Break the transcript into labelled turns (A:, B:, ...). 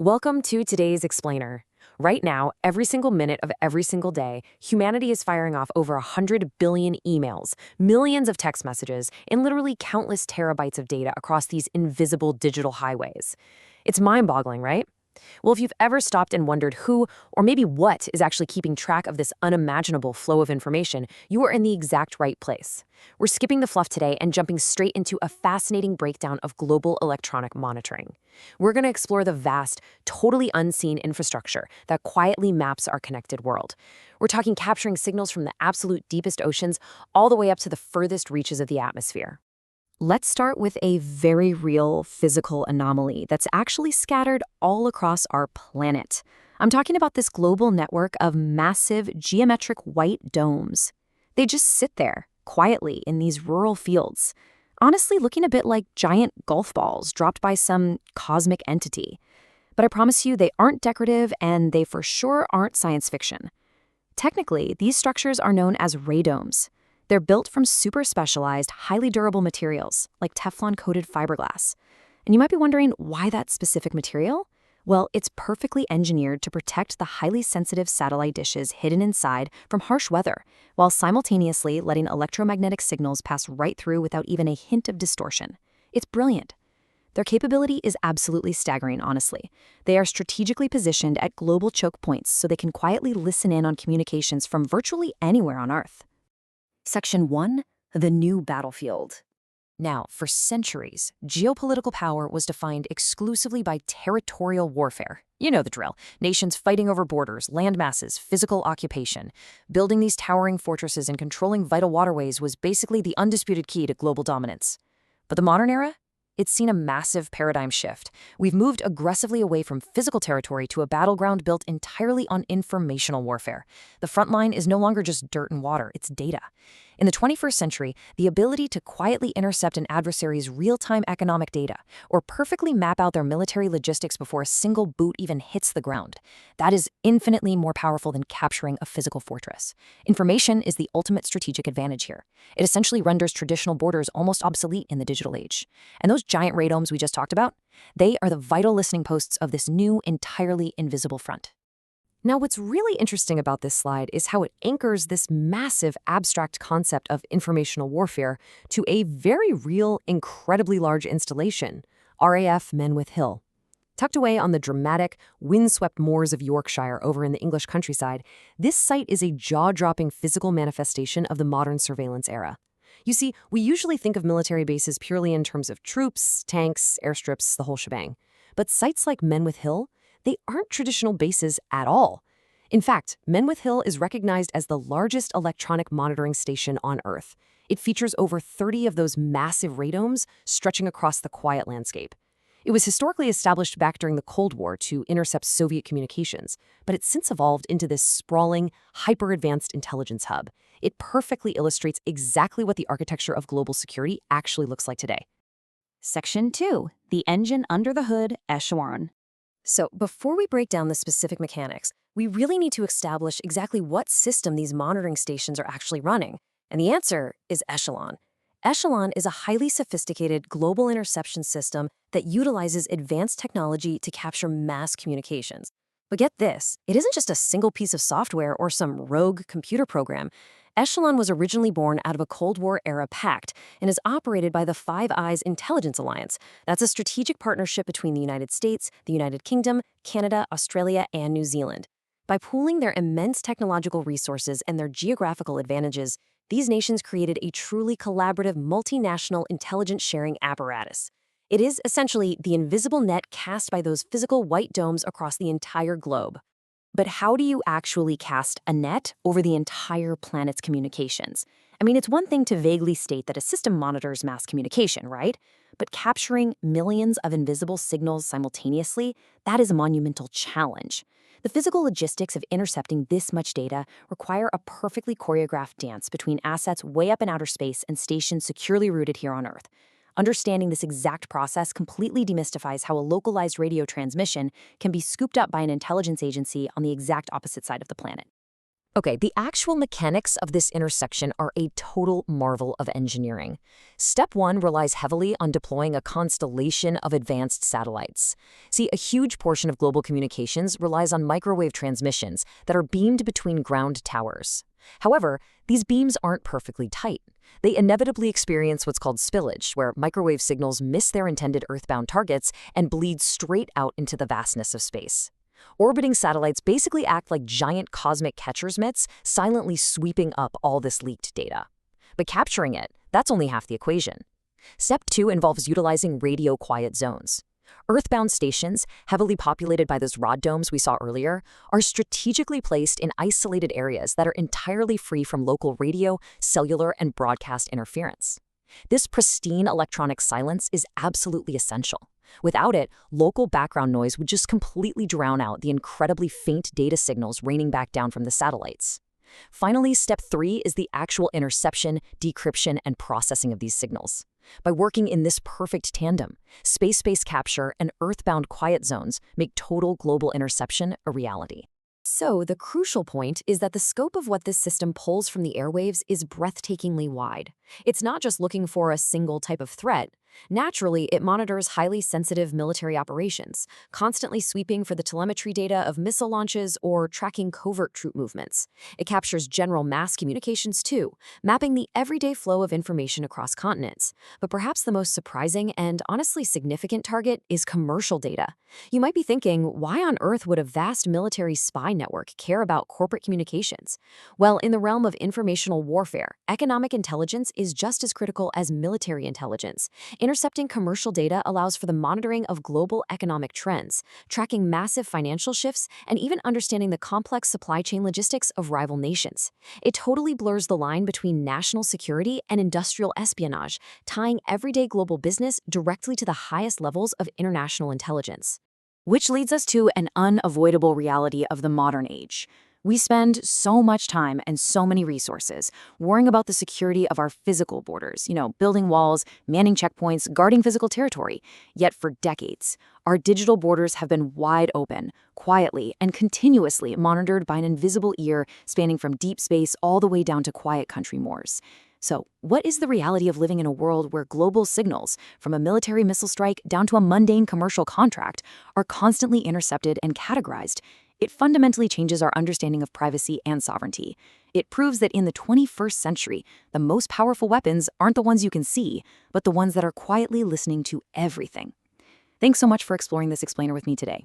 A: Welcome to today's Explainer. Right now, every single minute of every single day, humanity is firing off over 100 billion emails, millions of text messages, and literally countless terabytes of data across these invisible digital highways. It's mind-boggling, right? Well, if you've ever stopped and wondered who, or maybe what, is actually keeping track of this unimaginable flow of information, you are in the exact right place. We're skipping the fluff today and jumping straight into a fascinating breakdown of global electronic monitoring. We're going to explore the vast, totally unseen infrastructure that quietly maps our connected world. We're talking capturing signals from the absolute deepest oceans all the way up to the furthest reaches of the atmosphere. Let's start with a very real physical anomaly that's actually scattered all across our planet. I'm talking about this global network of massive geometric white domes. They just sit there, quietly, in these rural fields, honestly looking a bit like giant golf balls dropped by some cosmic entity. But I promise you, they aren't decorative and they for sure aren't science fiction. Technically, these structures are known as radomes. They're built from super specialized, highly durable materials, like Teflon-coated fiberglass. And you might be wondering why that specific material? Well, it's perfectly engineered to protect the highly sensitive satellite dishes hidden inside from harsh weather, while simultaneously letting electromagnetic signals pass right through without even a hint of distortion. It's brilliant. Their capability is absolutely staggering, honestly. They are strategically positioned at global choke points so they can quietly listen in on communications from virtually anywhere on Earth. Section 1. The new battlefield. Now, for centuries, geopolitical power was defined exclusively by territorial warfare. You know the drill. Nations fighting over borders, land masses, physical occupation. Building these towering fortresses and controlling vital waterways was basically the undisputed key to global dominance. But the modern era? It's seen a massive paradigm shift. We've moved aggressively away from physical territory to a battleground built entirely on informational warfare. The front line is no longer just dirt and water, it's data. In the 21st century, the ability to quietly intercept an adversary's real-time economic data or perfectly map out their military logistics before a single boot even hits the ground, that is infinitely more powerful than capturing a physical fortress. Information is the ultimate strategic advantage here. It essentially renders traditional borders almost obsolete in the digital age. And those giant radomes we just talked about, they are the vital listening posts of this new, entirely invisible front. Now, what's really interesting about this slide is how it anchors this massive abstract concept of informational warfare to a very real, incredibly large installation, RAF Menwith Hill. Tucked away on the dramatic, windswept moors of Yorkshire over in the English countryside, this site is a jaw-dropping physical manifestation of the modern surveillance era. You see, we usually think of military bases purely in terms of troops, tanks, airstrips, the whole shebang. But sites like Menwith Hill, they aren't traditional bases at all. In fact, Menwith Hill is recognized as the largest electronic monitoring station on Earth. It features over 30 of those massive radomes stretching across the quiet landscape. It was historically established back during the Cold War to intercept Soviet communications, but it's since evolved into this sprawling, hyper-advanced intelligence hub. It perfectly illustrates exactly what the architecture of global security actually looks like today.
B: Section 2. The engine under the hood, Echelon.
A: So before we break down the specific mechanics, we really need to establish exactly what system these monitoring stations are actually running. And the answer is Echelon. Echelon is a highly sophisticated global interception system that utilizes advanced technology to capture mass communications. But get this, it isn't just a single piece of software or some rogue computer program. Echelon was originally born out of a Cold War-era pact and is operated by the Five Eyes Intelligence Alliance. That's a strategic partnership between the United States, the United Kingdom, Canada, Australia, and New Zealand. By pooling their immense technological resources and their geographical advantages, these nations created a truly collaborative multinational intelligence sharing apparatus. It is essentially the invisible net cast by those physical white domes across the entire globe. But how do you actually cast a net over the entire planet's communications? I mean, it's one thing to vaguely state that a system monitors mass communication, right? But capturing millions of invisible signals simultaneously, that is a monumental challenge. The physical logistics of intercepting this much data require a perfectly choreographed dance between assets way up in outer space and stations securely rooted here on Earth. Understanding this exact process completely demystifies how a localized radio transmission can be scooped up by an intelligence agency on the exact opposite side of the planet. Okay, the actual mechanics of this intersection are a total marvel of engineering. Step one relies heavily on deploying a constellation of advanced satellites. See, a huge portion of global communications relies on microwave transmissions that are beamed between ground towers. However, these beams aren't perfectly tight. They inevitably experience what's called spillage, where microwave signals miss their intended Earthbound targets and bleed straight out into the vastness of space. Orbiting satellites basically act like giant cosmic catcher's mitts, silently sweeping up all this leaked data. But capturing it, that's only half the equation. Step two involves utilizing radio quiet zones. Earthbound stations, heavily populated by those rod domes we saw earlier, are strategically placed in isolated areas that are entirely free from local radio, cellular, and broadcast interference. This pristine electronic silence is absolutely essential. Without it, local background noise would just completely drown out the incredibly faint data signals raining back down from the satellites. Finally, step three is the actual interception, decryption, and processing of these signals. By working in this perfect tandem, space-based capture and Earthbound quiet zones make total global interception a reality. So, the crucial point is that the scope of what this system pulls from the airwaves is breathtakingly wide. It's not just looking for a single type of threat. Naturally, it monitors highly sensitive military operations, constantly sweeping for the telemetry data of missile launches or tracking covert troop movements. It captures general mass communications too, mapping the everyday flow of information across continents. But perhaps the most surprising and honestly significant target is commercial data. You might be thinking, why on earth would a vast military spy network care about corporate communications? Well, in the realm of informational warfare, economic intelligence is just as critical as military intelligence. Intercepting commercial data allows for the monitoring of global economic trends, tracking massive financial shifts, and even understanding the complex supply chain logistics of rival nations. It totally blurs the line between national security and industrial espionage, tying everyday global business directly to the highest levels of international intelligence.
B: Which leads us to an unavoidable reality of the modern age. We spend so much time and so many resources worrying about the security of our physical borders, building walls, manning checkpoints, guarding physical territory. Yet for decades, our digital borders have been wide open, quietly and continuously monitored by an invisible ear spanning from deep space all the way down to quiet country moors. So, what is the reality of living in a world where global signals, from a military missile strike down to a mundane commercial contract, are constantly intercepted and categorized? It fundamentally changes our understanding of privacy and sovereignty. It proves that in the 21st century, the most powerful weapons aren't the ones you can see, but the ones that are quietly listening to everything. Thanks so much for exploring this explainer with me today.